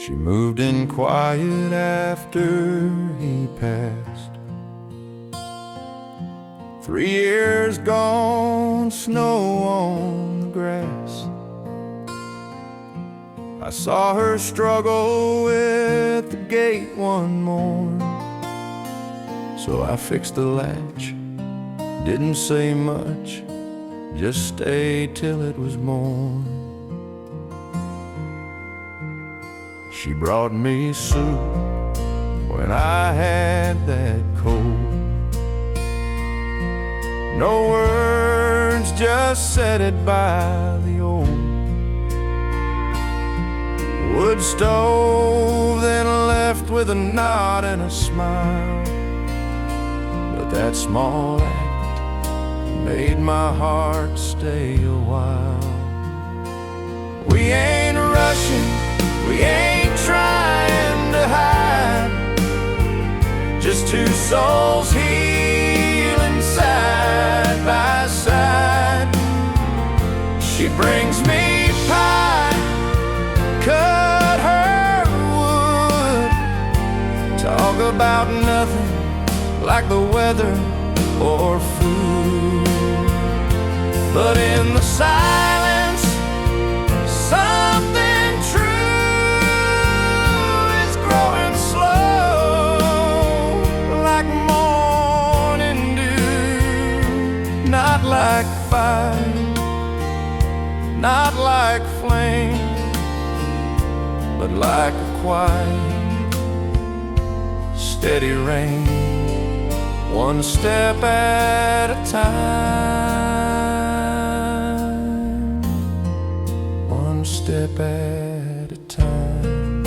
She moved in quiet after he passed. 3 years gone, snow on the grass. I saw her struggle with the gate one morn, so I fixed the latch, didn't say much, just stayed till it was morn. She brought me soup when I had that cold. No words, just said it by the old wood stove, then left with a nod and a smile. But that small act made my heart stay a while. We ain't rushing, we ain't trying to hide, just two souls healing side by side. She brings me pie, cut her wood, talk about nothing like the weather or food. But in the silence, something true is growing slow, like morning dew. Not like fire, not like flame, but like a quiet, steady rain, one step at a time, one step at a time.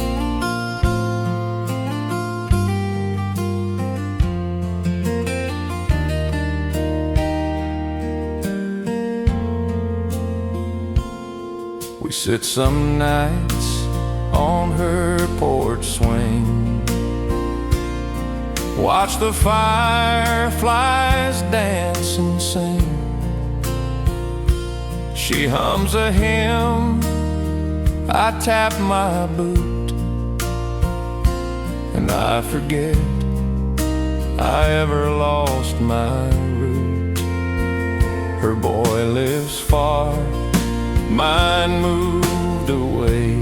We sit some nights on her porch swing, watch the fireflies dance and sing. She hums a hymn, I tap my boot, and I forget I ever lost my route. Her boy lives far, mine moved away,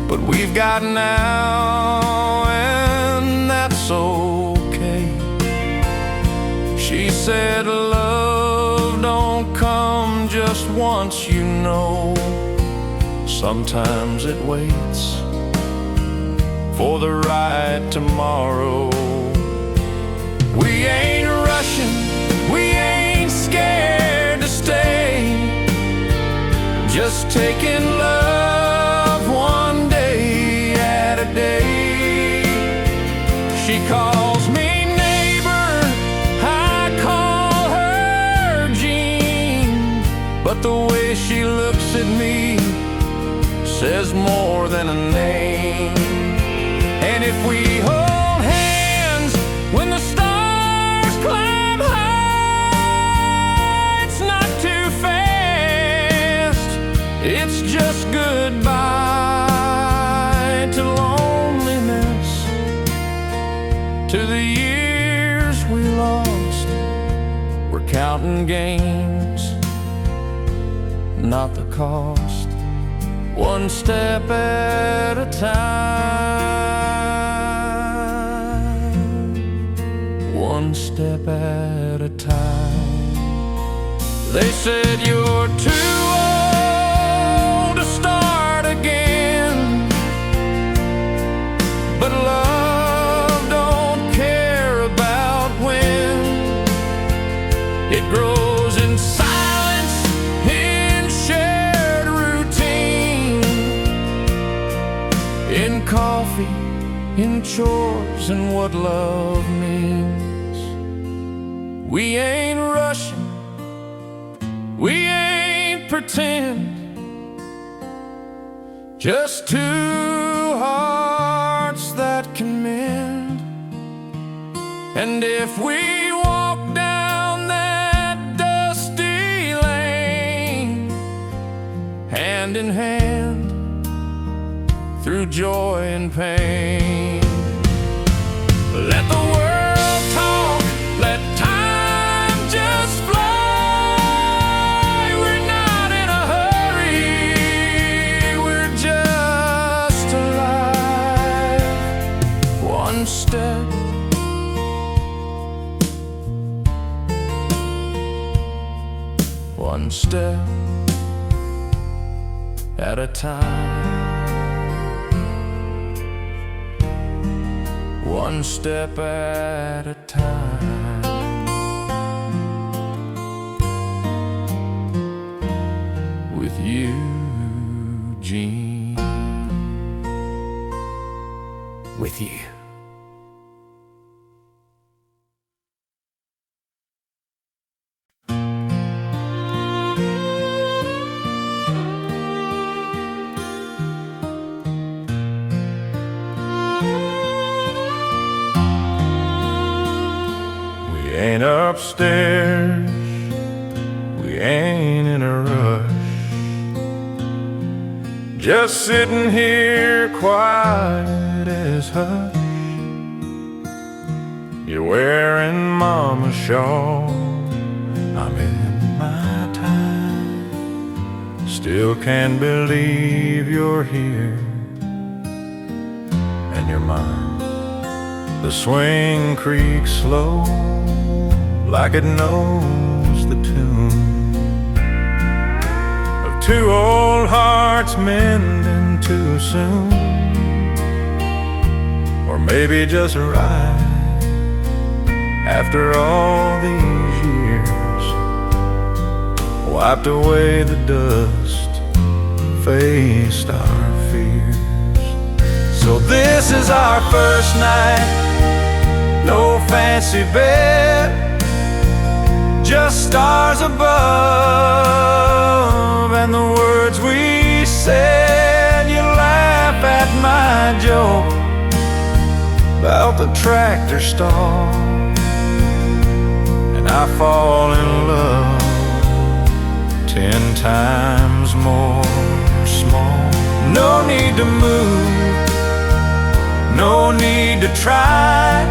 but we've got now, and that's okay. She said love don't come just once, you know. Sometimes it waits for the right tomorrow. We ain't rushing, we ain't scared to stay, just taking love one day at a day. She calls me neighbor, I call her Jean, but the way she looks at me says more than a name. And if we hold hands when the stars climb high, it's not too fast, it's just goodbye to loneliness, to the years we lost. We're counting gains, not the cost, one step at a time, one step at a time. They said you're too old to start again, but love don't care about when. It grows in silence, in shared routine, in coffee, in chores, and what love means. We ain't rushing, we ain't pretend, just two hearts that can mend. And if we walk down that dusty lane, hand in hand, through joy and pain. Let the world talk, let time just fly. We're not in a hurry, we're just alive. One step at a time. One step at a time. With you, Gene. With you. We ain't upstairs, we ain't in a rush, just sitting here quiet as hush. You're wearing Mama's shawl, I'm in my time. Still can't believe you're here, and you're mine. The swing creaks slow, like it knows the tune of two old hearts mending too soon. Or maybe just right after all these years, wiped away the dust, faced our fears. So this is our first night, no fancy bed, just stars above and the words we said. You laugh at my joke about the tractor stall, and I fall in love 10 times more small. No need to move, no need to try,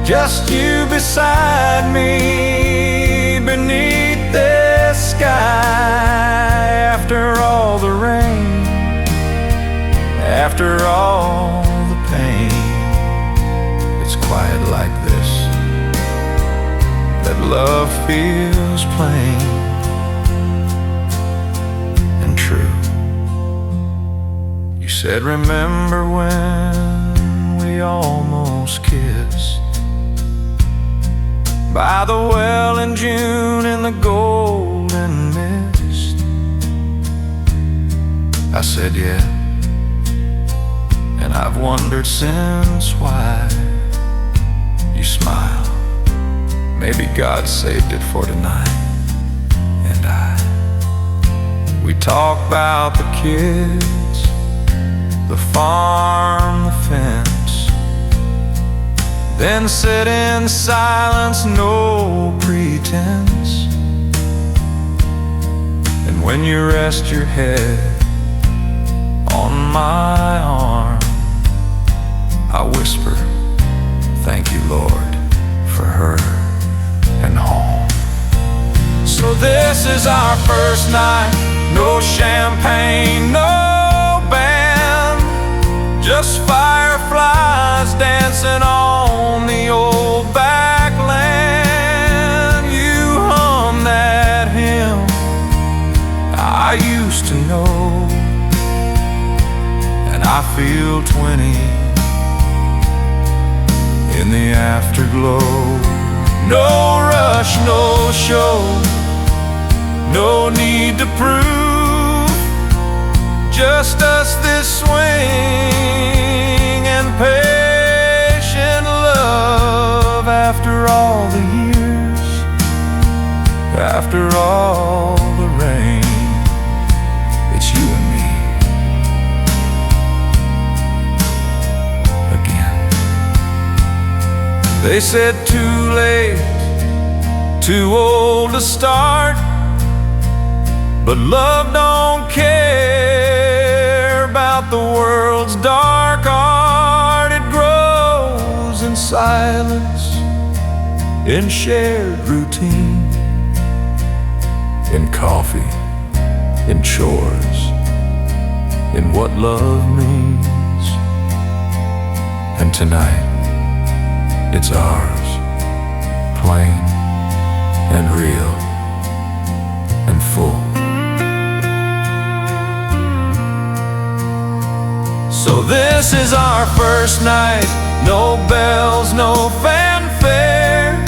just you beside me beneath this sky. After all the rain, after all the pain, it's quiet like this that love feels plain and true. You said, remember when we almost kissed by the well in June in the golden mist? I said, yeah, and I've wondered since why. You smile, maybe God saved it for tonight. And we talk about the kids, the farm, the fence, then sit in silence, no pretense. And when you rest your head on my arm, I whisper, thank you, Lord, for her and home. So this is our first night, no champagne, no band, just fireflies dancing on the old backland. You hum that hymn I used to know, and I feel 20 in the afterglow. No rush, no show, no need to prove, just us this swing and patient love. After all the years, after all the rain, it's you and me again. They said too late, too old to start, but love don't care about the the world's dark art. It grows in silence, in shared routine, in coffee, in chores, in what love means. And tonight, it's ours, plain and real and full. So this is our first night, no bells, no fanfare,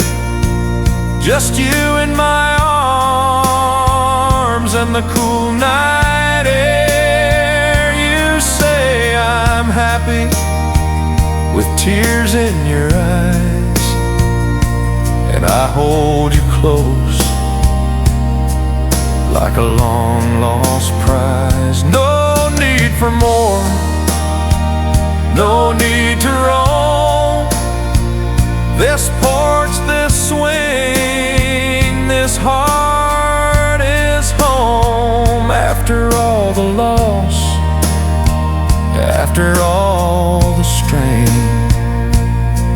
just you in my arms and the cool night air. You say I'm happy with tears in your eyes, and I hold you close like a long-lost prize. No need for more, no need to roam. This porch, this swing, this heart is home. After all the loss, after all the strain,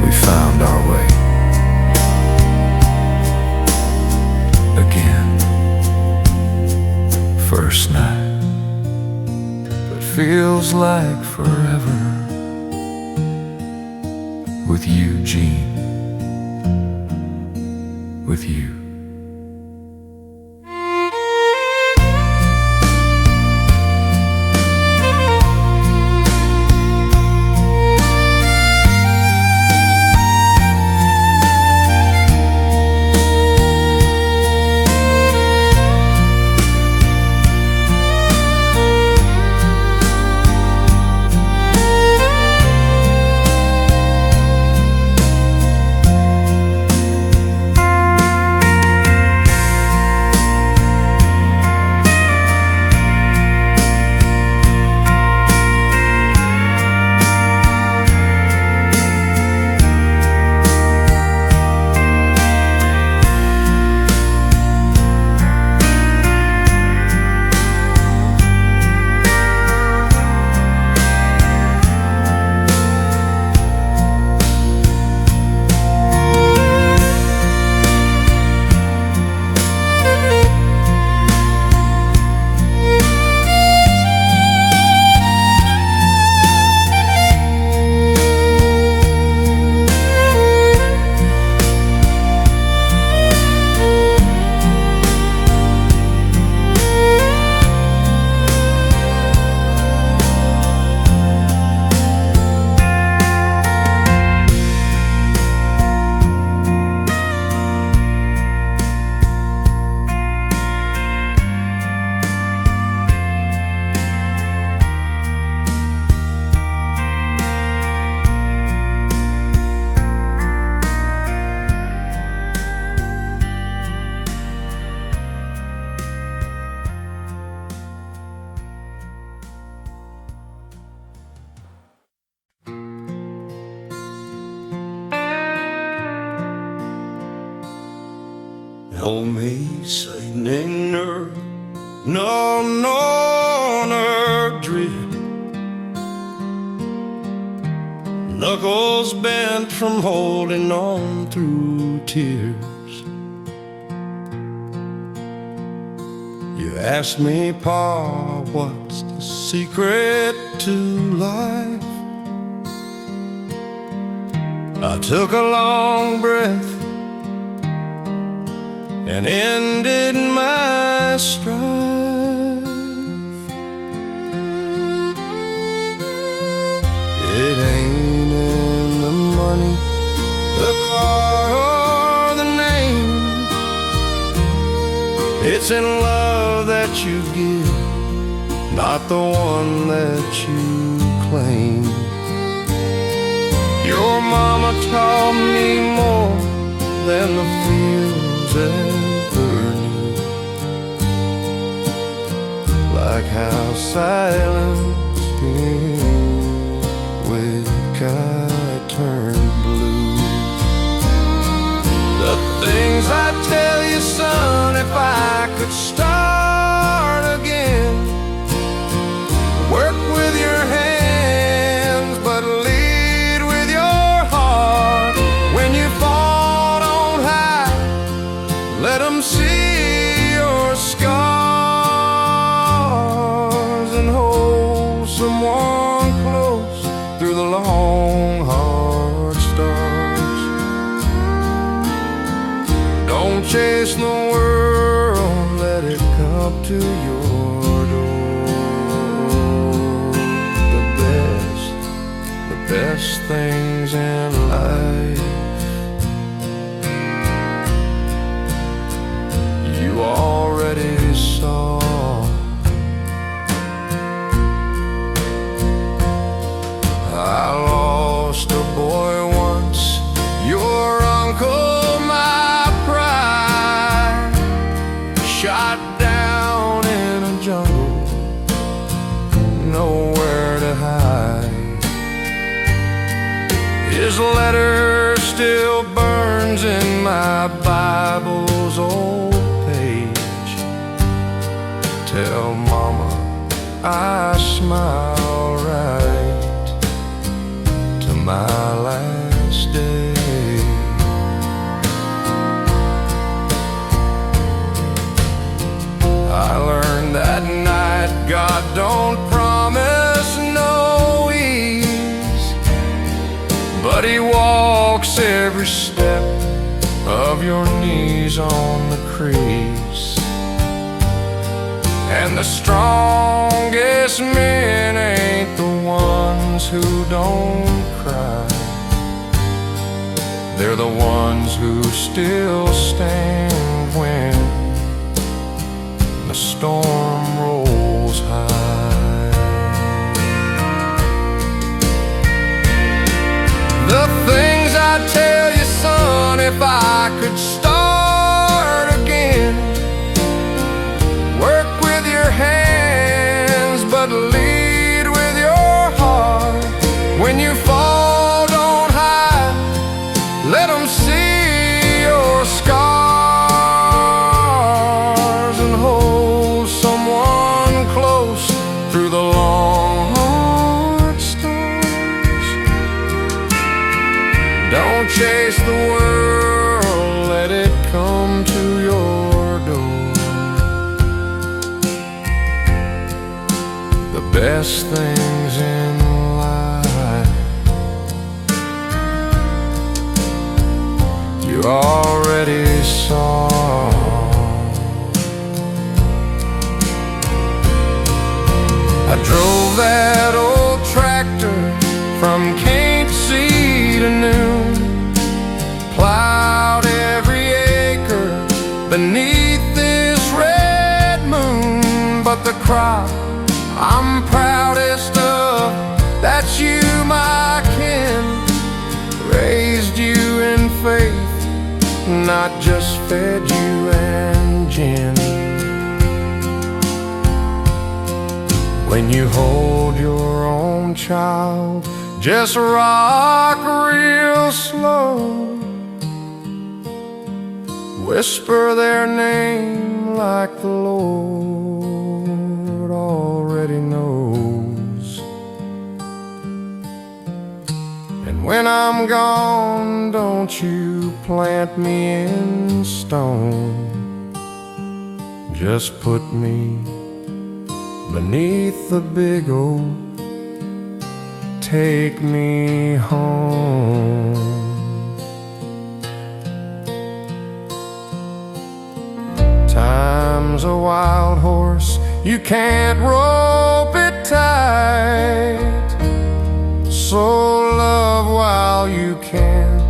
we found our way again. First night, but feels like forever. With you, Gene, with you. No me singing no dream. Knuckles bent from holding on through tears. You asked me, Pa, what's the secret to life? I took a long breath and ended my strife. It ain't in the money, the car, or the name. It's in love that you give, not the one that you claim. Your mama taught me more than the fields ever knew, like how silence with sky turned blue. The things I'd tell you, son, if I could start again. Work with your hands long, hard stars. Don't chase the world, let it come to your door. The best things in life you already saw. I lost a boy once, your uncle, my pride, shot down in a jungle, nowhere to hide. His letter still burns in my Bible's old page. Tell Mama I smile right to my last day. I learned that night God don't promise no ease, but He walks every step of your knees on the crease. And the strongest men ain't the ones who don't cry. They're the ones who still stand when the storm rolls high. The things I'd tell you, son, if I could start again. Work with your hands, but lead with your heart. When you fall, don't hide, let them see your scars. And hold someone close through the long, hard stars. Don't chase the world, let it come to your door. The best things in life you already saw. I drove that old tractor from Can't See to noon, plowed every acre beneath this red moon. But the crop I'm proudest of, that's you, my kin. Raised you in faith, not just fed you and gin. When you hold your own child, just rock real slow. Whisper their name like the Lord already knows. And when I'm gone, don't you plant me in stone. Just put me beneath the big oak, take me home. Time's a wild horse, you can't rope it tight. So love while you can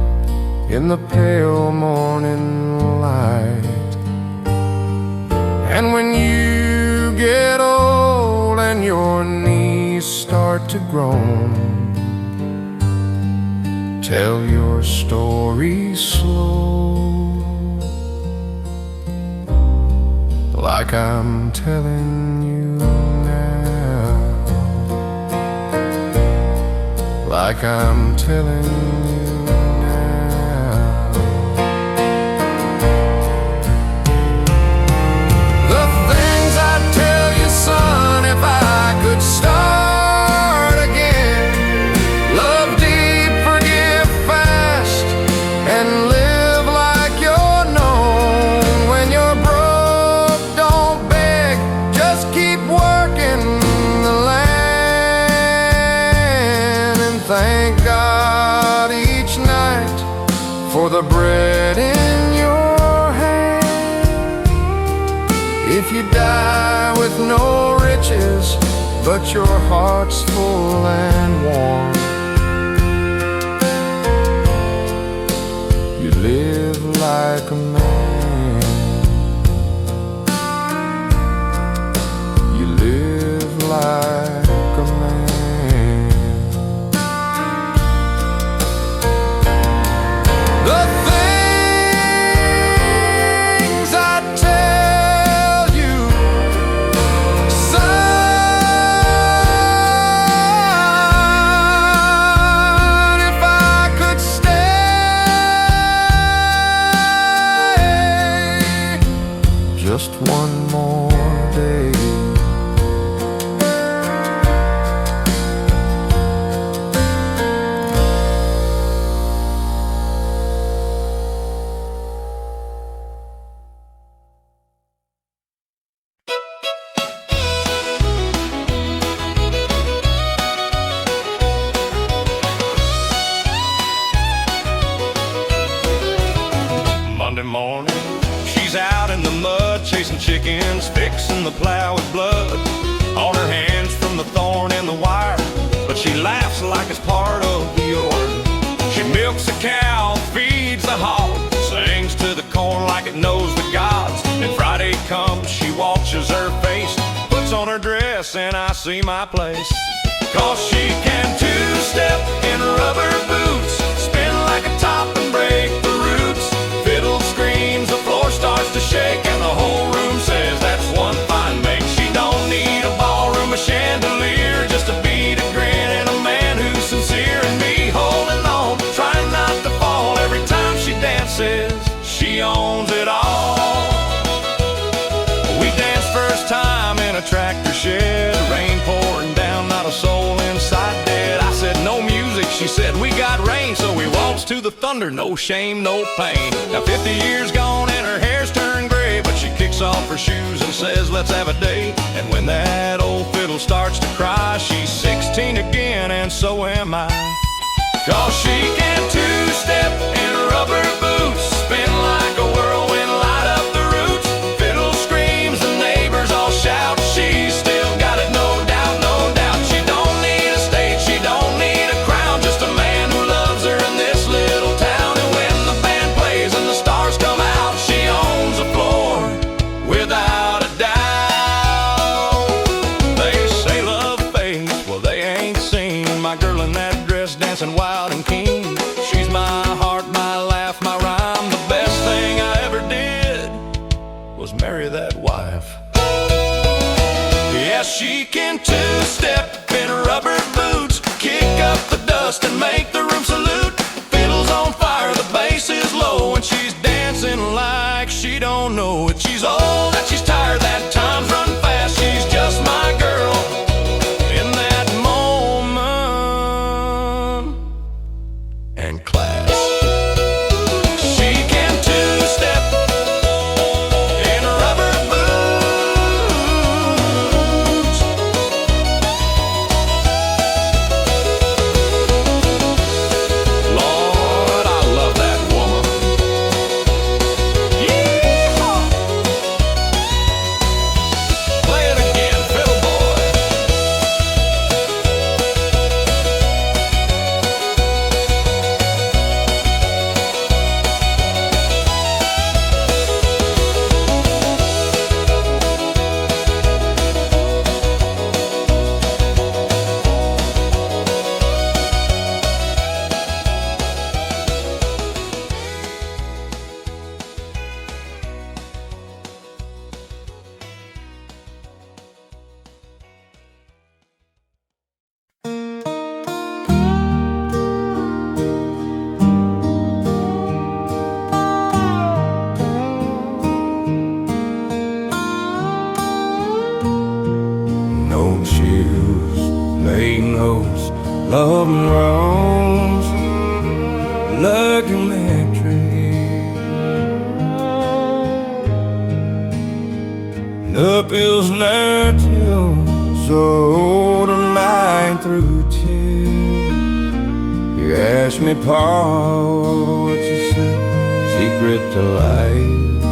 in the pale morning light. And when you get old and your knees start to groan, tell your story slow, like I'm telling you now, like I'm telling you now. The things I'd tell you, son, if I could start again. Love deep, forgive fast, and live like you're known. When you're broke, don't beg, just keep working the land. And thank God each night for the bread in your hand. If you die with no riches, but your heart's full and warm, you live like a man. You live like a man. The things I tell you, son, if I could stay just one more day. Monday morning, she's out in the mud, chasing chickens, fixing the plow with blood on her hands from the thorn and the wire. But she laughs like it's part of the order. She milks a cow, feeds the hog, sings to the corn like it knows the gods. And Friday comes, she washes her face, puts on her dress, and I see my place. 'Cause she can two-step in rubber boots, spin like a top and break the roots. Fiddle screams, the floor starts to shake, and the whole room says that's one fine make. She don't need a ballroom, a chandelier, just a beat, a grin, and a man who's sincere. And me holding on, trying not to fall every time she dances. She owns it all. We danced first time in a tractor shed, rain pouring down, not a soul inside dead. I said no music, she said we got rain, so we waltzed to the thunder, no shame, no pain. Now 50 years gone and her hair's turned gray, but she kicks off her shoes and says let's have a day. And when that old fiddle starts to cry, she's 16 again, and so am I. 'Cause she can two-step in rubber boots, spin like a whirlwind, light up the roots. Fiddle screams, the neighbors all shout, she's still got it, no doubt, no doubt. She don't need a stage, she don't need a crown, just a man who loves her in this little town. And when the band plays and the stars come out, she owns the floor without a doubt. They say love fades, well they ain't seen my girl in that dress dancing wild and keen. She's my heart, my laugh, my rhyme. The best thing I ever did was marry that wife. Yes, she can two-step in rubber boots, kick up the dust and make the room salute. Fiddle's on fire, the bass is low, and she's dancing like she don't know it. She's old and she's tired, that time's run fast. She's just my girl in that moment and class. She can two-step in rubber boots. Lord, I love that woman. Yeehaw! Play it again, fiddle boy. No shoes, made notes, love and wrongs, lucky mattress. Up is not till so the night through till asked me, "Pa, what's the secret to life?"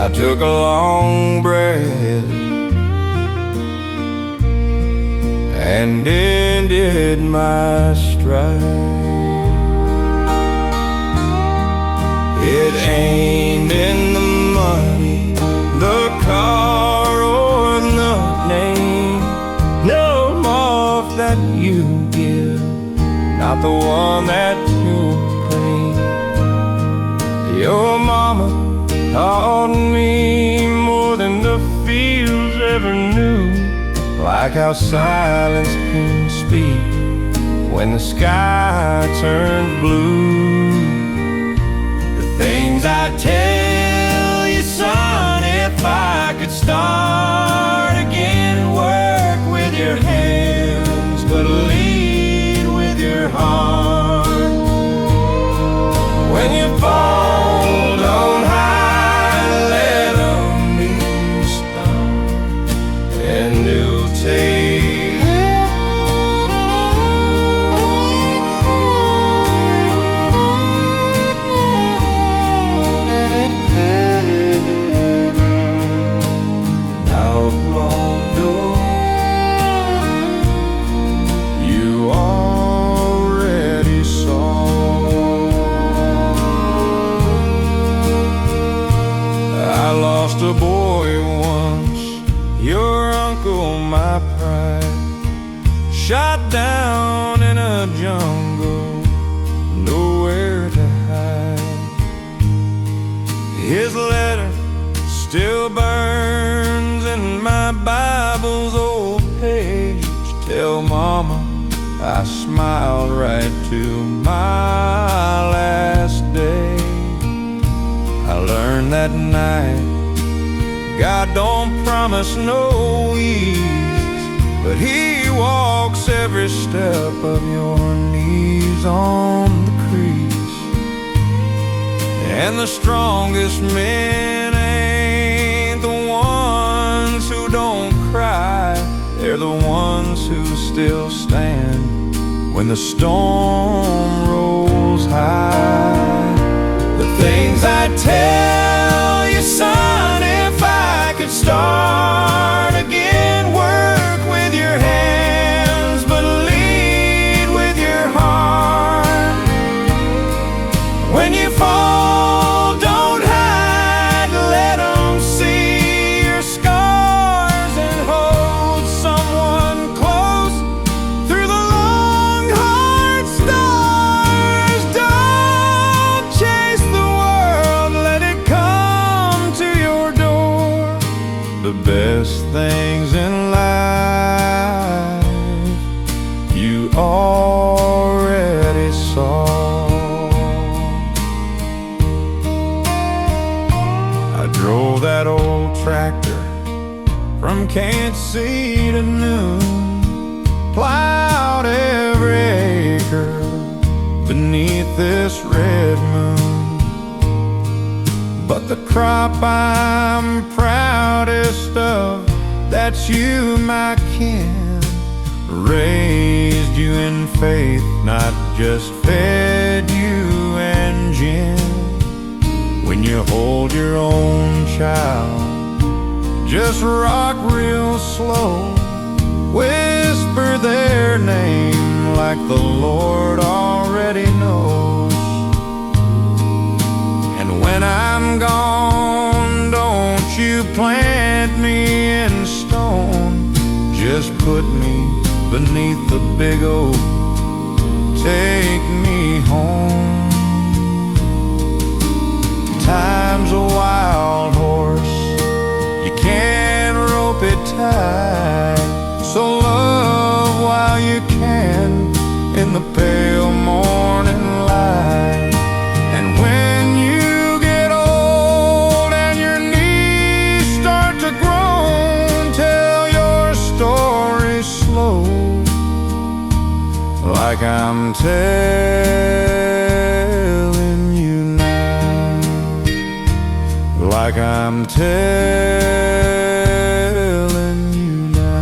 I took a long breath and ended my stride. It ain't in the money, the car, or the name. No off that you give, not the one that you claim. Your mama taught me more than the fields ever knew, like how silence can speak when the sky turns blue. The things I tell you, son, if I could start again and work with your hands, but lead with your heart. When you fall, don't hide, let them be stung, and it'll take a boy once, your uncle, my pride, shot down in a jungle, nowhere to hide. His letter still burns in my Bible's old page. Tell Mama I smiled right to my last day. I learned that night God don't promise no ease, but He walks every step of your knees on the crease. And the strongest men ain't the ones who don't cry, they're the ones who still stand when the storm rolls high. The things I tell you, son, if I could start again, work with your hands, but lead with your heart. When you fall, don't hide, let them see your scars, and hold someone close through the long, hard stars. Don't chase the world, let it come to your door. The best things in life you already saw. I drove that old tractor from Kansas City to noon, plowed every acre beneath this red moon. But the crop I'm proudest of, that's you, my kin. Raised you in faith, not just fed you and gin. When you hold your own child, just rock real slow, whisper their name like the Lord already knows. And when I'm gone, don't you plant me in stone, just put me beneath the big oak, take me home. Time's a wild horse, you can't rope it tight, so love while you can in the pale morning light. And when you get old and your knees start to groan, tell your story slow, like I'm telling you now, like I'm telling you now.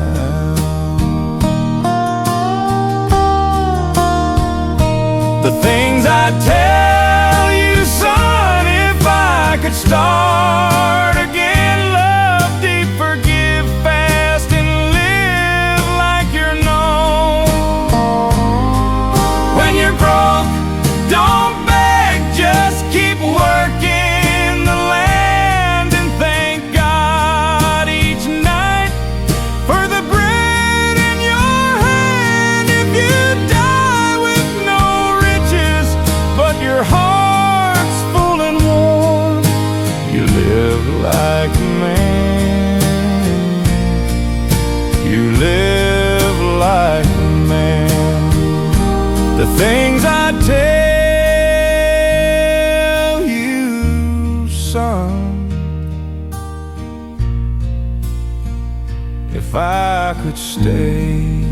The things I'd tell you, son, if I could start again. Love deep, forgive fast, and live like you're known. When you're broke, don't beg, just keep working the land, and thank God each night for the bread in your hand. If you die with no riches, but your heart's full and warm, you live like a man. You live like a man. The things I tell you, son, if I could stay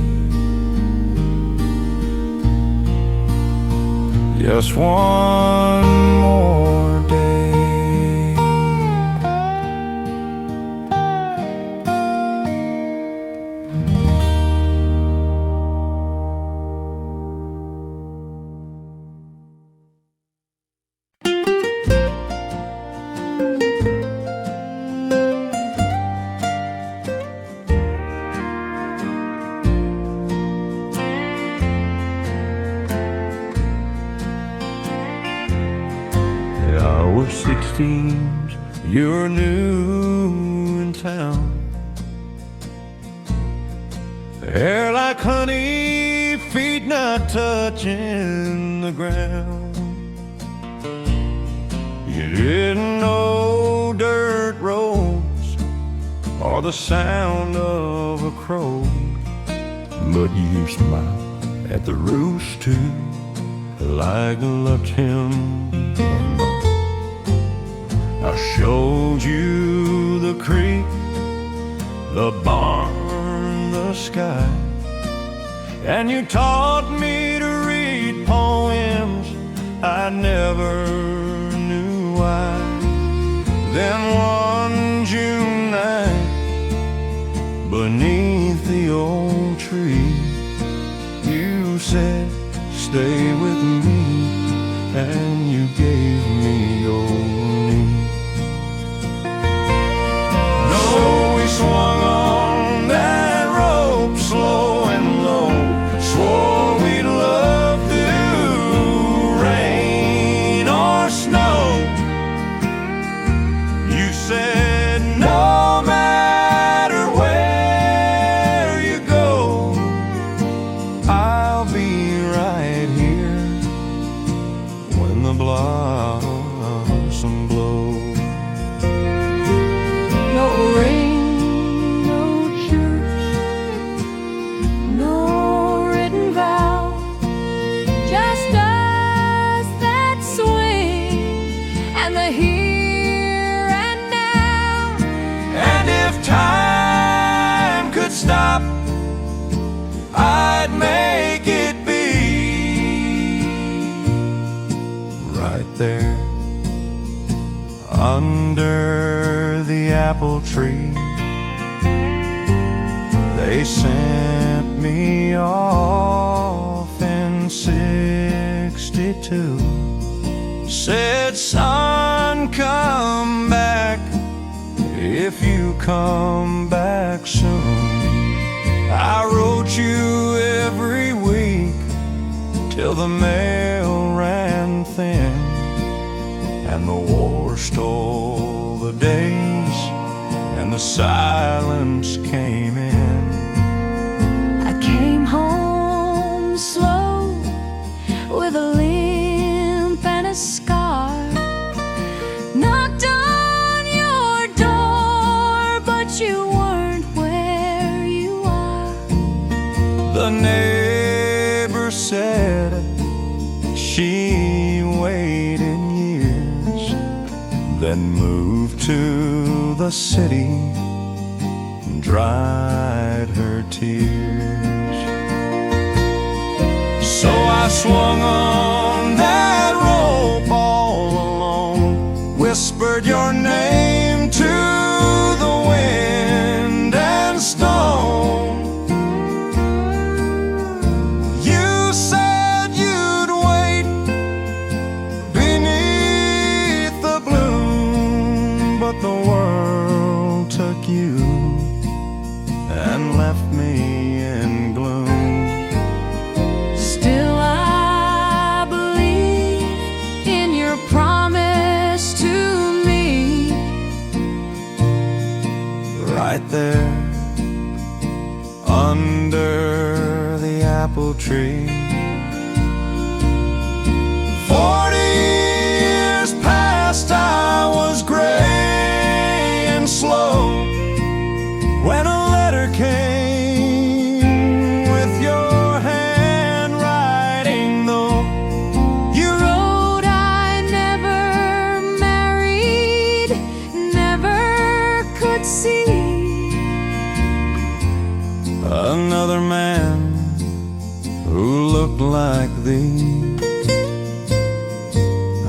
just one more day. I was 16, you're new in town. Hair like honey, feet not touching the ground. You didn't know dirt roads or the sound of a crow, but you smiled at the rooster like a left him. I showed you the creek, the barn, the sky, and you taught me to read poems I never knew why. Then one June night, beneath the old tree, you said, stay with me, and you gave me your knee. We swung on that rope, slow and low, swore we'd love through rain or snow. You said no matter where you go, I'll be right here when the blossom blows. No rain, stop, I'd make it be right there under the apple tree. They sent me off in '62. Said, son, come back if you come back soon. I wrote you every week till the mail ran thin, and the war stole the days, and the silence came in. I came home slow with a limp and a scar. Knocked on your door, but you weren't where you are. The neighbor said she waited years, then moved to the city and dried her tears. So I swung on that rope all alone, whispered your name to the wind and stone. You said you'd wait tree. 40 years past, I was gray and slow when a letter came with your handwriting, though. You wrote I never married, never could see another man who looked like thee.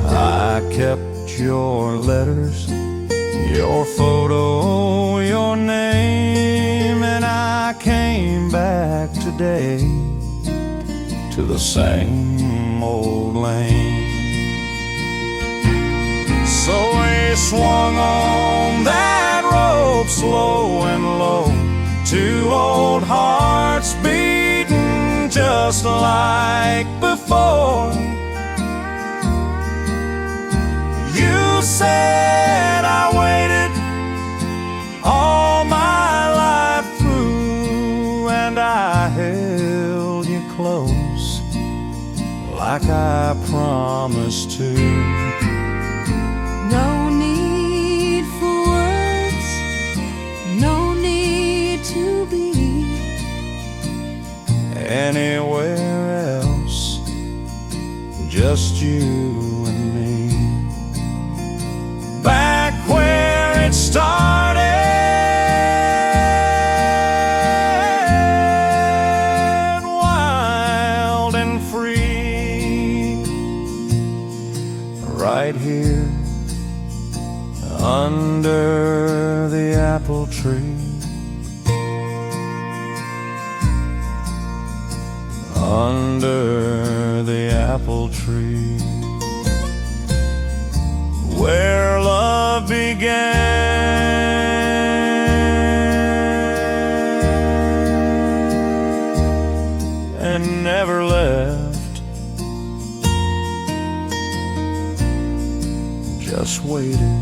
I kept your letters, your photo, your name, and I came back today to the same old lane. So we swung on that rope slow and low, two old hearts beating just like before. You said I waited all my life through, and I held you close like I promised to. No need for words, no need to be anywhere else, just you and me. Back where it started, wild and free, right here under the apple tree. Under the apple tree, where love began and never left, just waited.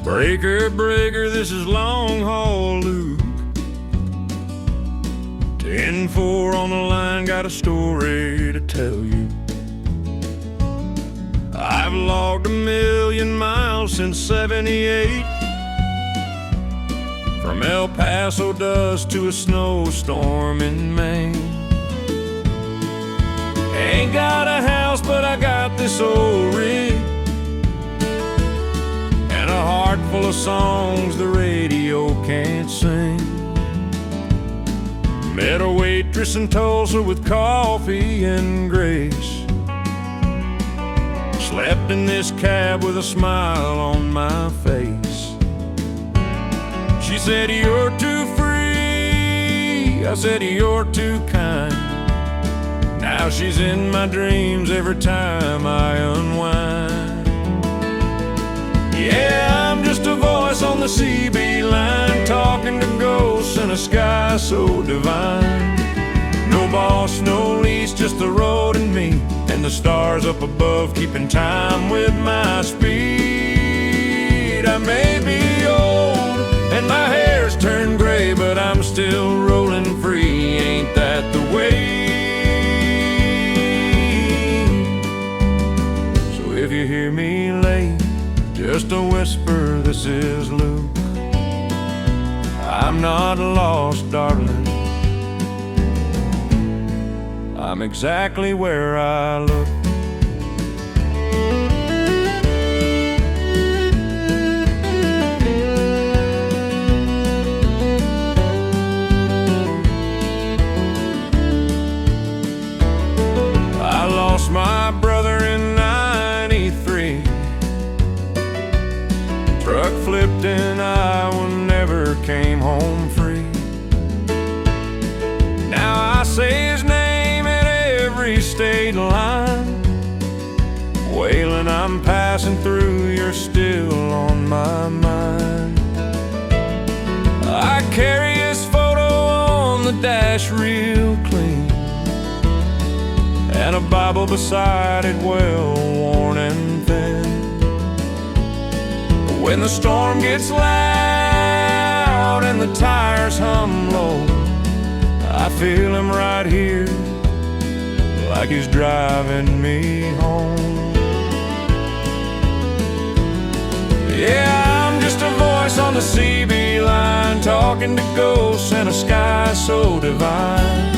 Breaker, breaker, this is long haul Luke. 10-4 on the line, got a story to tell you. I've logged 1,000,000 miles since '78, from El Paso dust to a snowstorm in Maine. Ain't got a house, but I got this old rig, and a heart full of songs the radio can't sing. Met a waitress in Tulsa with coffee and grace. Slept in this cab with a smile on my face. She said, "You're too free." I said, "You're too kind." Now she's in my dreams every time I unwind. Yeah, I'm just a voice on the CB line, talking to ghosts in a sky so divine. No boss, no lease, just the road and me, and the stars up above keeping time with my speed. I may be old and my hair's turned gray, but I'm still rolling free. Ain't that the way? So if you hear me late, just a whisper, this is Luke. I'm not lost, darling. I'm exactly where I look. I lost my brother in '93. Truck flipped in Iowa, never came home free. Now I say his name at every state line. Waylon, I'm passing through, you're still on my mind. I carry his photo on the dash real clean, and a Bible beside it, well worn and thin. When the storm gets loud and the tires hum low, I feel him right here, like he's driving me home. Yeah, I'm just a voice on the CB line, talking to ghosts in a sky so divine.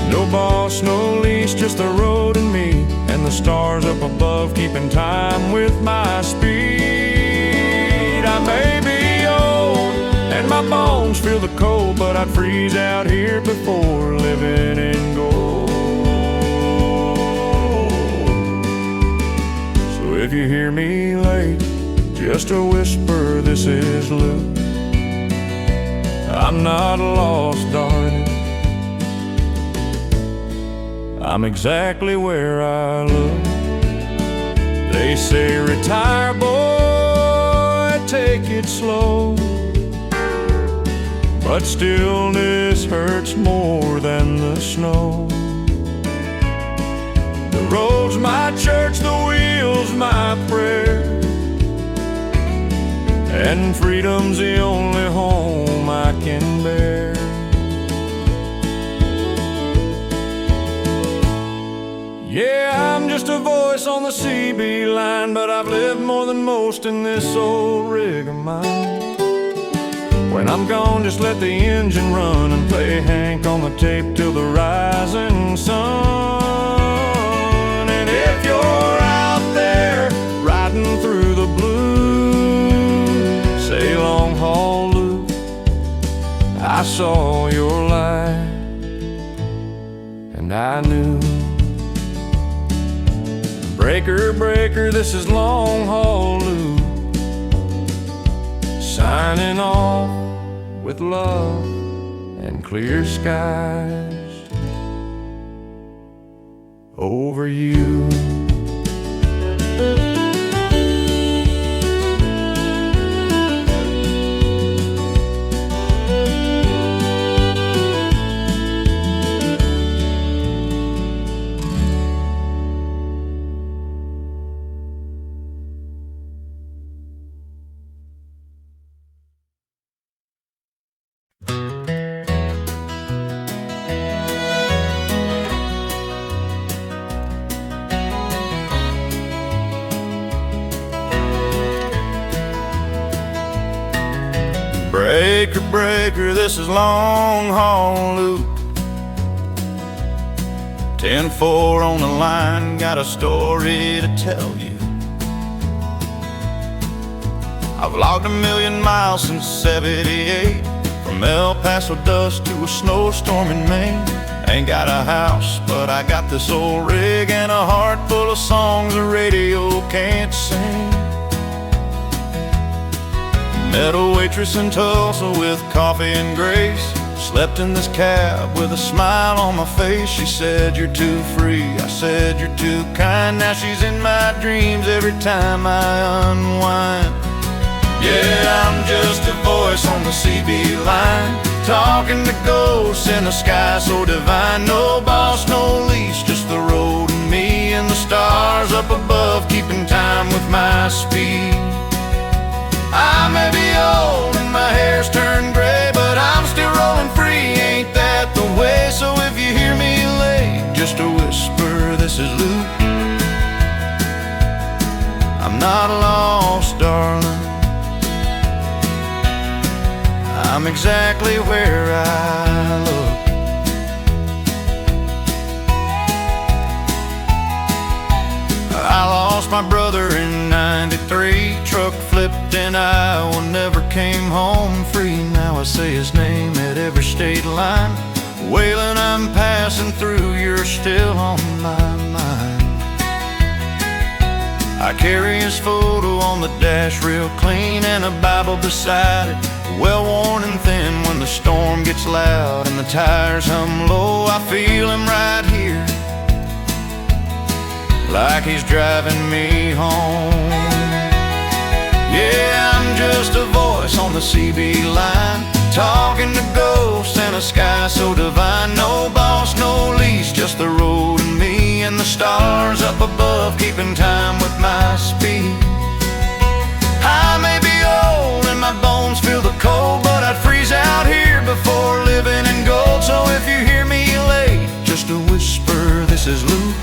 No boss, no leash, just the road and me, and the stars up above keeping time with my speed. I may be old and my bones feel the cold, but I'd freeze out here before living in gold. So if you hear me late, just a whisper, this is Luke. I'm not lost, darling. I'm exactly where I look. They say retire, boy, take it slow, but stillness hurts more than the snow. The road's my church, the wheel's my prayer, and freedom's the only home I can bear. Yeah, I'm just a voice on the CB line, but I've lived more than most in this old rig of mine. When I'm gone, just let the engine run and play Hank on the tape till the rising sun. And if you're out there riding through the blue, say long haul Luke, I saw your light and I knew. Breaker, breaker, this is long haul Luke, signing off with love and clear skies over you. Breaker, breaker, this is long haul Luke. 10-4 on the line, got a story to tell you. I've logged 1,000,000 miles since '78, from El Paso dust to a snowstorm in Maine. Ain't got a house, but I got this old rig and a heart full of songs the radio can't sing. Met a waitress in Tulsa with coffee and grace. Slept in this cab with a smile on my face. She said, "You're too free." I said, "You're too kind." Now she's in my dreams every time I unwind. Yeah, I'm just a voice on the CB line, talking to ghosts in the sky so divine. No boss, no leash, just the road and me, and the stars up above keeping time with my speed. I may be old and my hair's turned gray, but I'm still rolling free, ain't that the way? So if you hear me late, just a whisper, this is Luke. I'm not lost, darling, I'm exactly where I look. I lost my brother in '93, truck flipped and Iowa, never came home free. Now I say his name at every state line. Waylon, I'm passing through, you're still on my mind. I carry his photo on the dash real clean, and a Bible beside it, well worn and thin. When the storm gets loud and the tires hum low, I feel him right here, like he's driving me home. Yeah, I'm just a voice on the CB line, talking to ghosts in a sky so divine. No boss, no leash, just the road and me, and the stars up above keeping time with my speed. I may be old and my bones feel the cold, but I'd freeze out here before living in gold. So if you hear me late, just a whisper, this is Luke.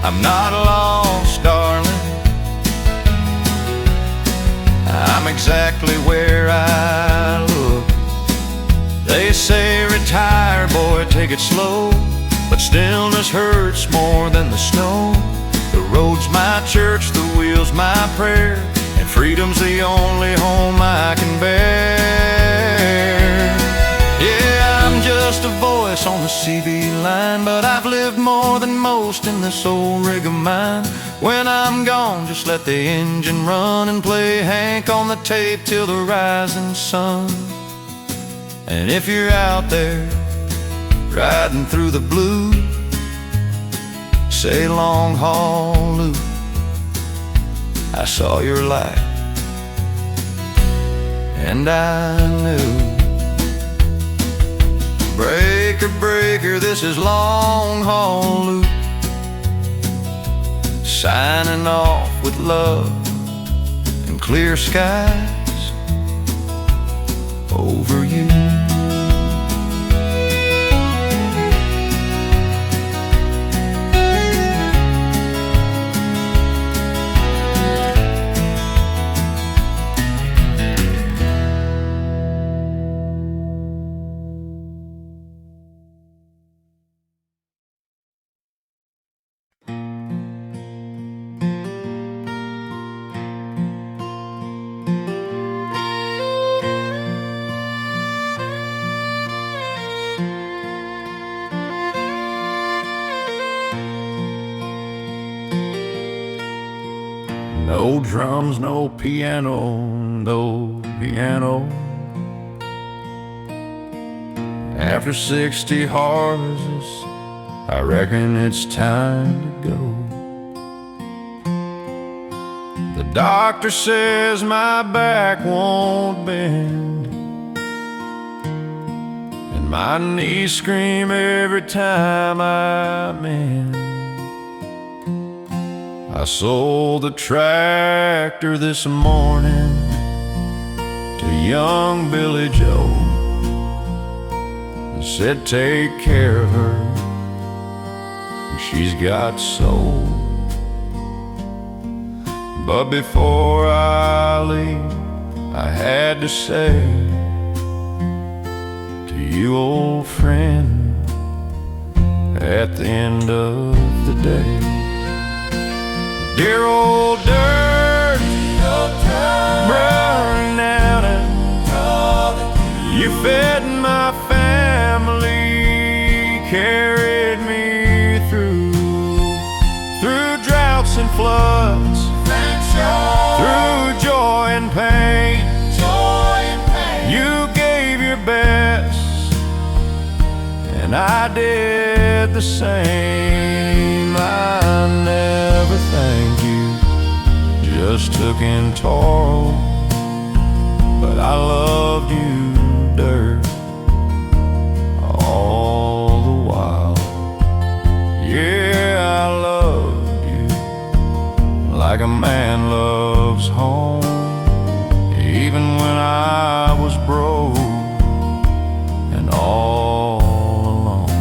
I'm not lost, darling, I'm exactly where I look. They say retire, boy, take it slow, but stillness hurts more than the snow. The road's my church, the wheel's my prayer, and freedom's the only home I can bear. Yeah, I'm just a voice on the CB line, but I've lived more than most in this old rig of mine. When I'm gone, just let the engine run and play Hank on the tape till the rising sun. And if you're out there riding through the blue, say long haul Luke, I saw your light and I knew. Breaker, breaker, this is long haul Luke, signing off with love and clear skies over you. No drums, no piano, no piano. After 60 horses, I reckon it's time to go. The doctor says my back won't bend, and my knees scream every time I mend. I sold the tractor this morning to young Billy Joe, and said take care of her, she's got soul. But before I leave, I had to say to you, old friend, at the end of the day, dear old dirt, burning out, and you fed my family, carried me through droughts and floods, through joy and pain. You gave your best, and I did the same. I never thank you, just took in toil, but I loved you, dirt, all the while. Yeah, I loved you like a man loves home, even when I was broke and all alone.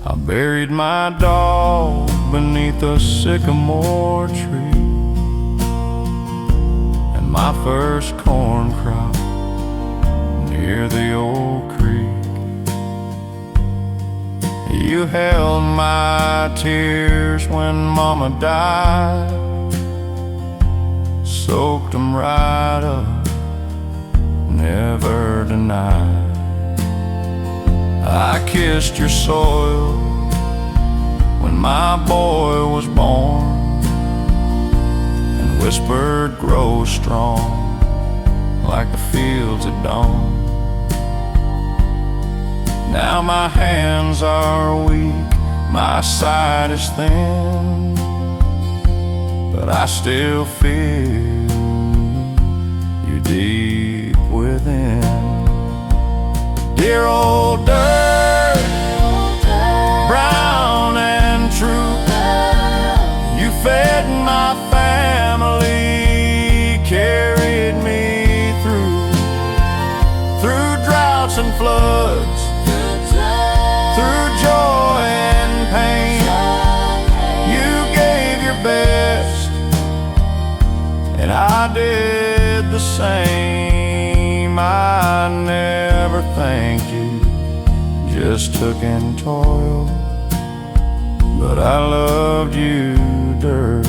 I buried my dog beneath a sycamore tree, and my first corn crop near the old creek. You held my tears when Mama died, soaked them right up, never denied. I kissed your soil when my boy was born, and whispered, grow strong like the fields at dawn. Now my hands are weak, my sight is thin, but I still feel you deep within. Dear old dirt, brown and true, you fed my family, carried me through droughts and floods, through joy and pain. You gave your best, and I did the same. I never thanked you, just took in toil, but I loved you, dirt,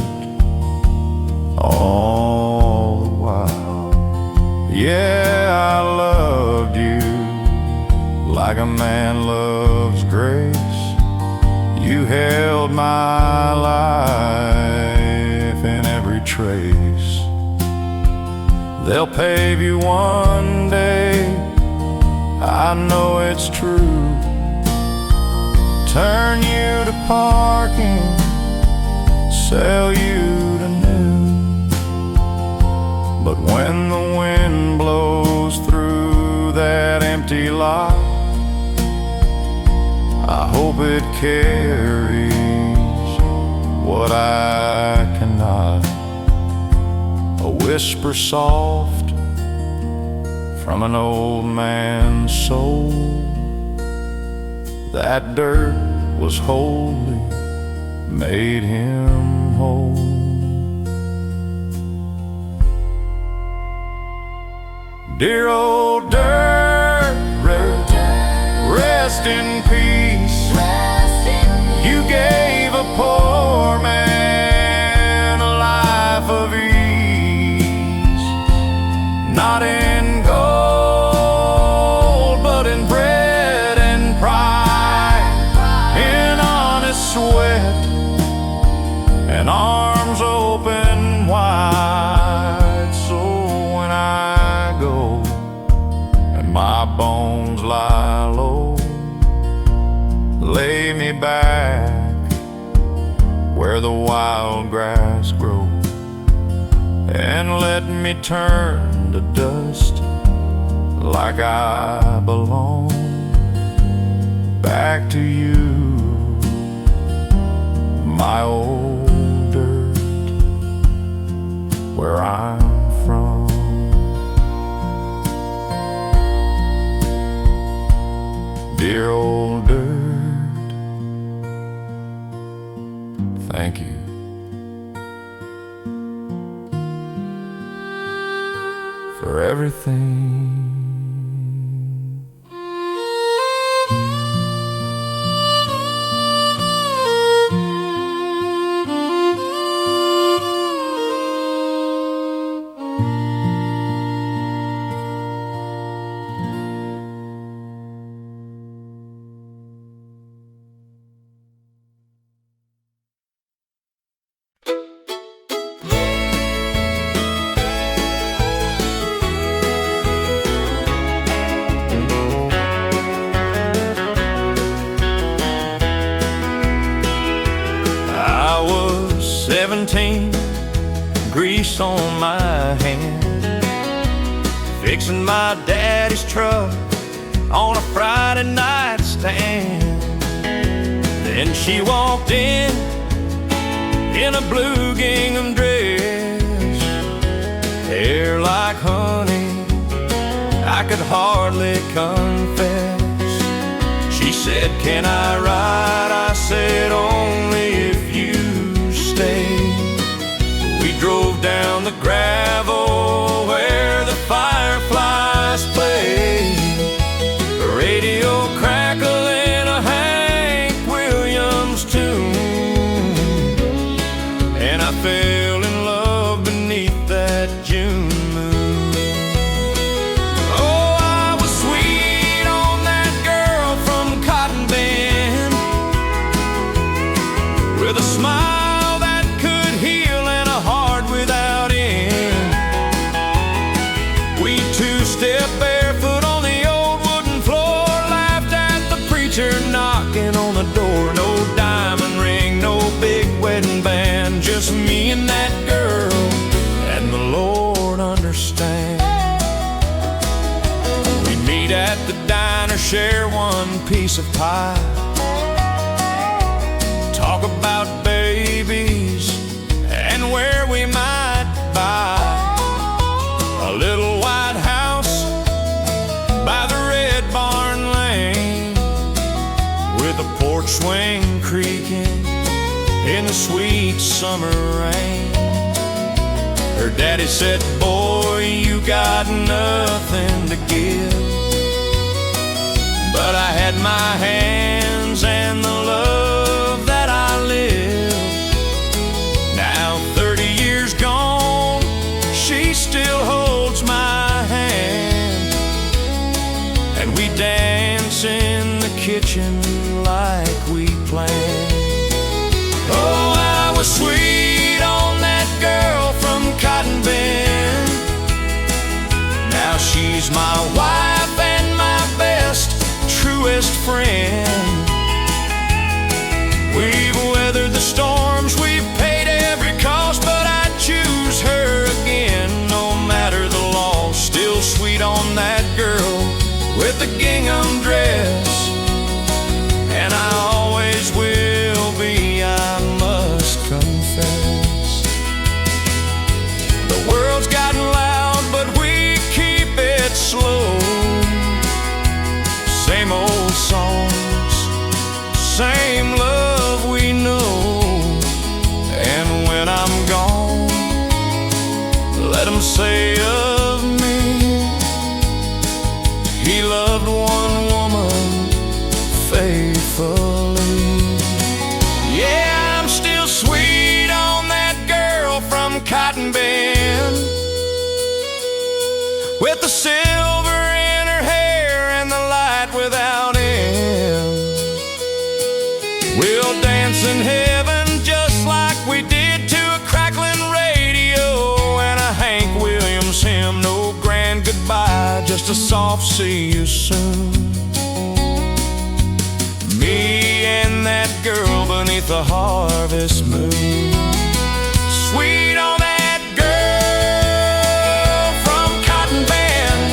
all the while. Yeah, I loved you like a man loves grace. You held my life in every trace. They'll pave you one day, I know it's true, turn you to parking, sell you to new. But when the wind blows through that empty lot, I hope it carries what I cannot. A whisper soft from an old man's soul, that dirt was holy, made him whole. Dear old dirt, rest in peace. You gave a poor man a life of ease, not in gold, but in bread and pride, in honest sweat and arms open wide. So when I go and my bones lie low, lay me back where the wild grass grows, and let me turn to dust like I belong back to you, my old dirt, where I'm from. Dear old dirt, thank you for everything. 17, grease on my hand, fixing my daddy's truck on a Friday night stand. Then she walked in a blue gingham dress, hair like honey, I could hardly confess. She said, "Can I ride?" I said, "Only if you stay." We drove down the gravel where the fireflies play, a radio crackling a Hank Williams tune, and I fell in love beneath that June moon. Oh, I was sweet on that girl from Cotton Bend, with a smile that could heal and a heart without end. We two-stepped barefoot on the old wooden floor, laughed at the preacher knocking on the door. No diamond ring, no big wedding band, just me and that girl, and the Lord understands. We meet at the diner, share one piece of pie, talk about babies and where we might buy a little white house by the red barn lane, with a porch swing creaking in the sweet summer rain. Her daddy said, "Boy, you got nothing to give," but I had my hands and the love that I live. Now 30 years gone, she still holds my hand, and we dance in the kitchen like we planned. Oh, I was sweet on that girl from Cotton Bend. Now she's my wife and my best, truest friend. We've weathered the storms, we've paid every cost, but I'd choose her again, no matter the loss. Still sweet on that girl with the gingham dress, and I always will be, I must confess. The world's gotten loud, but we keep it slow. Same old songs, same love we know. And when I'm gone, let 'em say of me, he loved one woman faithfully. Yeah, I'm still sweet on that girl from Cotton Bend, with the silver in her hair and the light without end. We'll dance in heaven just like we did to a crackling radio and a Hank Williams hymn. No grand goodbye, just a soft see you soon. Me and that girl beneath the harvest moon. Sweet on that girl from Cotton Bend,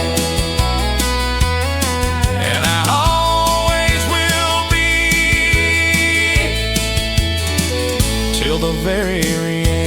and I always will be, till the very end.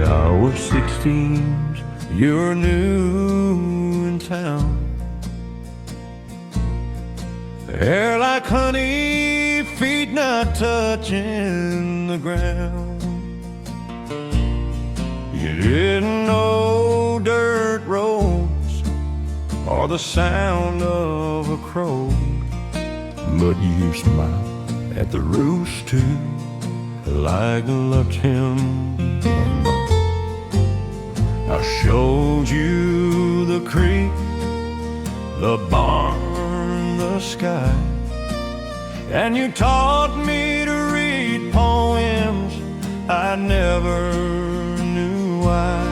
I was 16, you're new in town. Hair like honey, feet not touching the ground. You didn't know dirt roads or the sound of a crow, but you smiled at the rooster like loved him. I showed you the creek the barn, the sky. And you taught me to read poems I never knew why.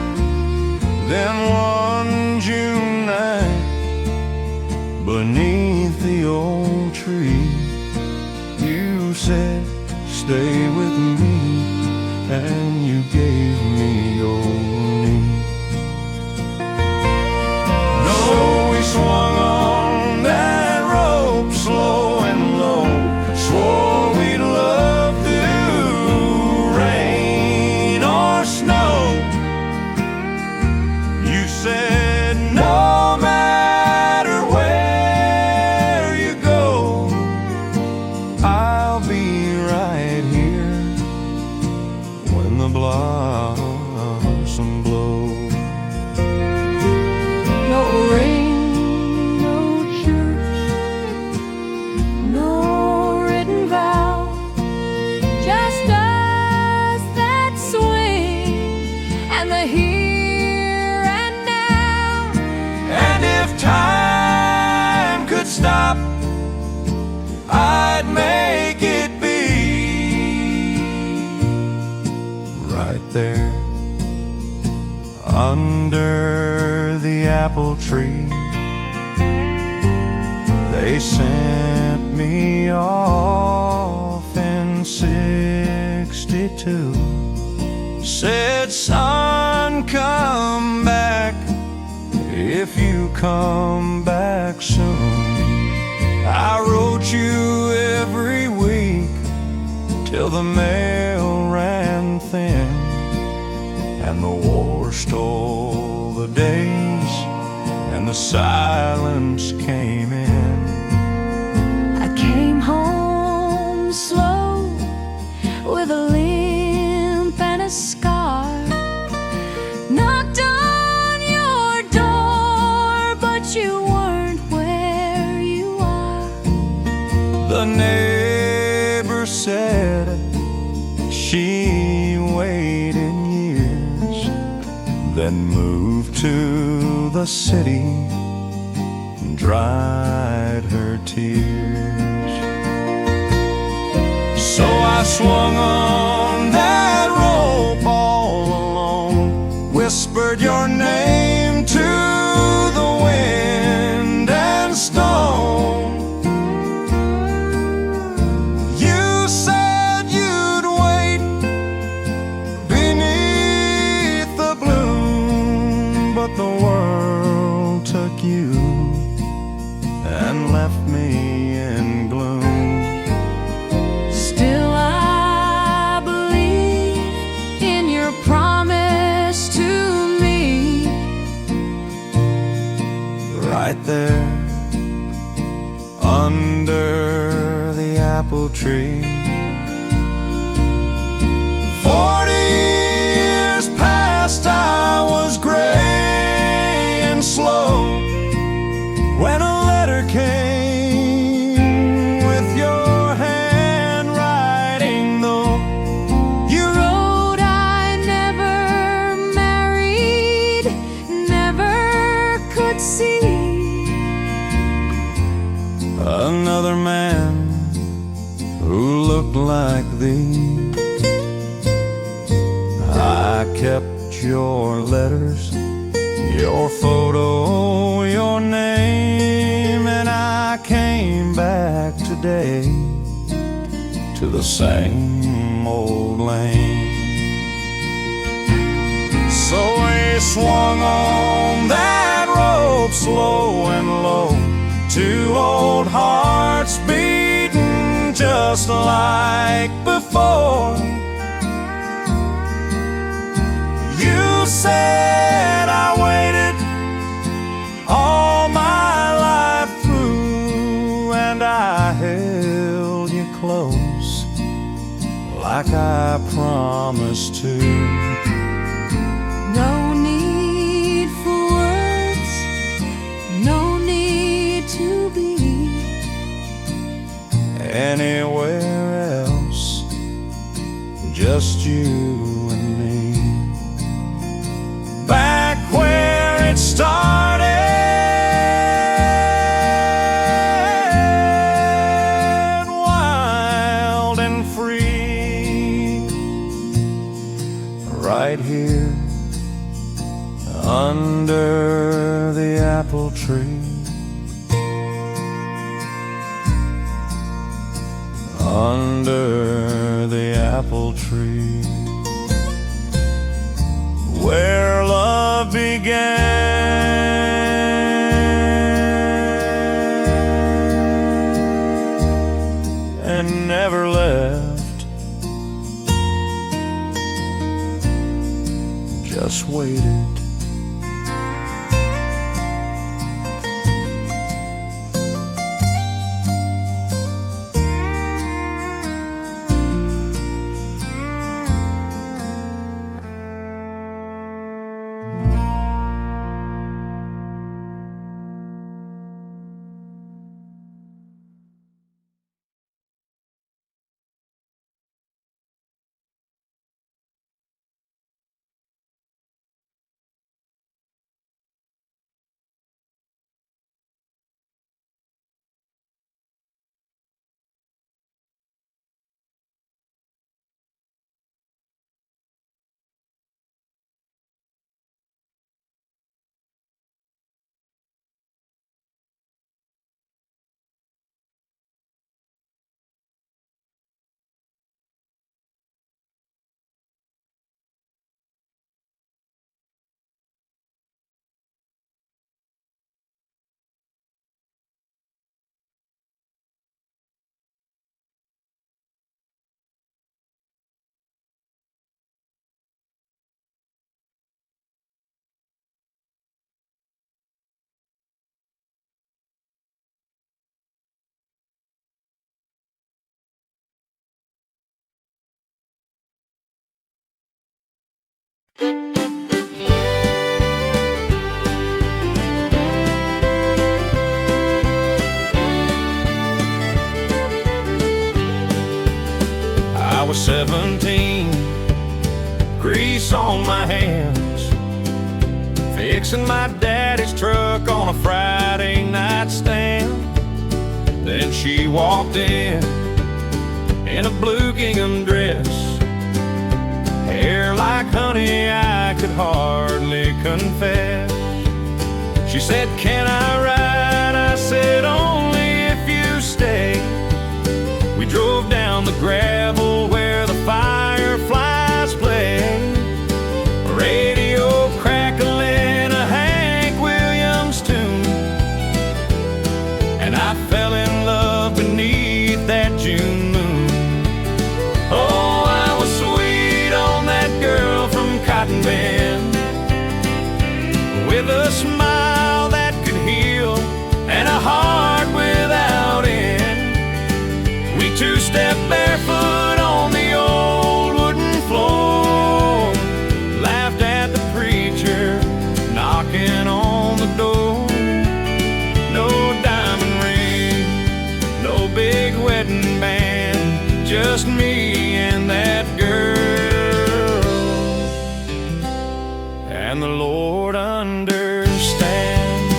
Then one June night, beneath the old tree, you said, stay with me, and you gave me your knee. So we swung on that rope, slow and low, swore we'd love through rain or snow. You said no matter where you go, I'll be right here when the blossom blows. No ring, no church, no written vow, just us that swing and the here and now. And if time could stop, I'd make it be right there under the apple tree. They sent me off in '62. Said, son, come back if you come back soon. I wrote you every week till the mail ran thin, and the war stole the days, and the silence came in. I came home slow with a limp and a scar. Knocked on your door, but you weren't where you are. The neighbor said she waited years, then moved to the city and dried her tears. So I swung on that rope all alone, whispered your name to the wind and stone. You said you'd wait beneath the bloom, but the world took you and left me in gloom. Still I believe in your promise to me. Right there under the apple tree. 40 years past, I was gray and slow when a letter came with your handwriting, though. You wrote I never married, never could see Another man who looked like thee. I kept your letters, your photo, your name, and I came back today to the same old lane. So we swung on that rope slow and low, two old hearts beating just like before. You said I waited all my life through, and I held you close like I promised to. No need for words, no need to be anywhere else, just you and me. Back where it started, apple tree. Under the apple tree, where love began and never left, just waited. I was 17, grease on my hands, fixing my daddy's truck on a Friday night stand. Then she walked in a blue gingham dress, hair like honey, I could hardly confess. She said, "Can I ride?" I said, "Only if you stay." We drove down the gravel where the fireflies play, radio crackling a Hank Williams tune, and I fell in love beneath that June moon. Oh, I was sweet on that girl from Cotton Bend, with a smile that could heal and a heart without end. We two-stepped barefoot on the old wooden floor, laughed at the preacher knocking on the door. No diamond ring, no big wedding band, just me and that girl. And the Lord understands.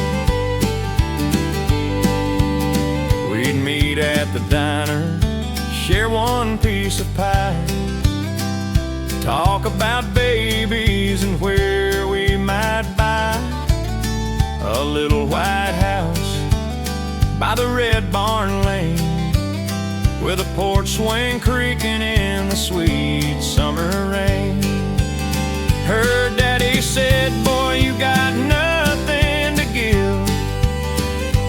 We'd meet at the diner, share one piece of pie, talk about babies and where we might buy a little white house by the red barn lane, with a porch swing creaking in the sweet summer rain. Her daddy said, "Boy, you got nothing to give,"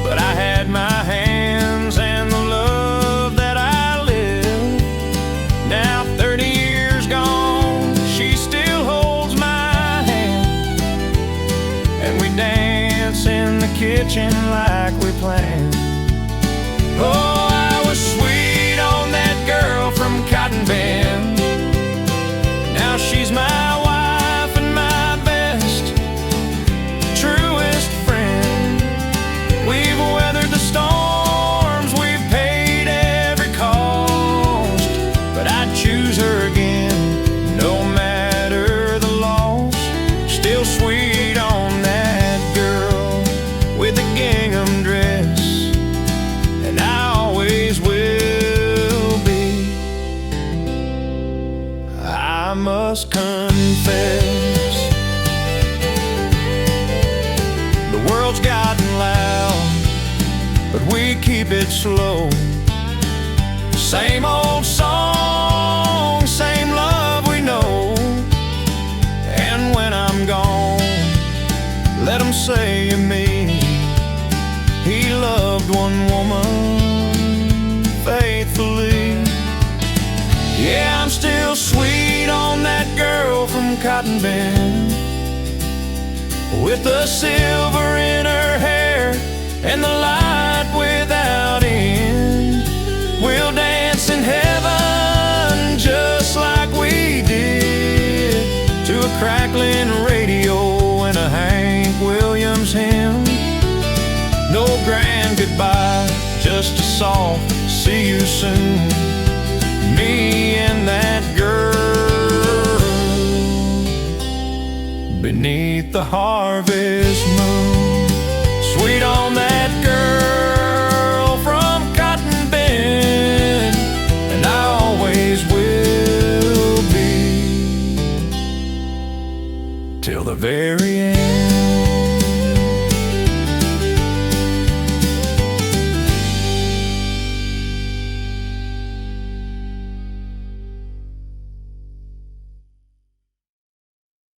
but I had my hands and the love that I live. Now 30 years gone, she still holds my hand, and we dance in the kitchen like we planned. Oh, I was sweet on that girl from Cotton Bend. Now she's my wife and my best, truest friend. We've weathered the storms, we've paid every cost, but I'd choose her again, no matter the loss. Still sweet on that girl with the gingham dress, and I always will be. but we keep it slow. Same old song, same love we know. And when I'm gone, let 'em say of me, he loved one woman faithfully. Yeah, I'm still sweet on that girl from Cotton Bend, with the silver in her hair and the light without end. We'll dance in heaven just like we did, to a crackling radio and a Hank Williams hymn. No grand goodbye, just a soft see you soon. Me and that girl beneath the harvest moon.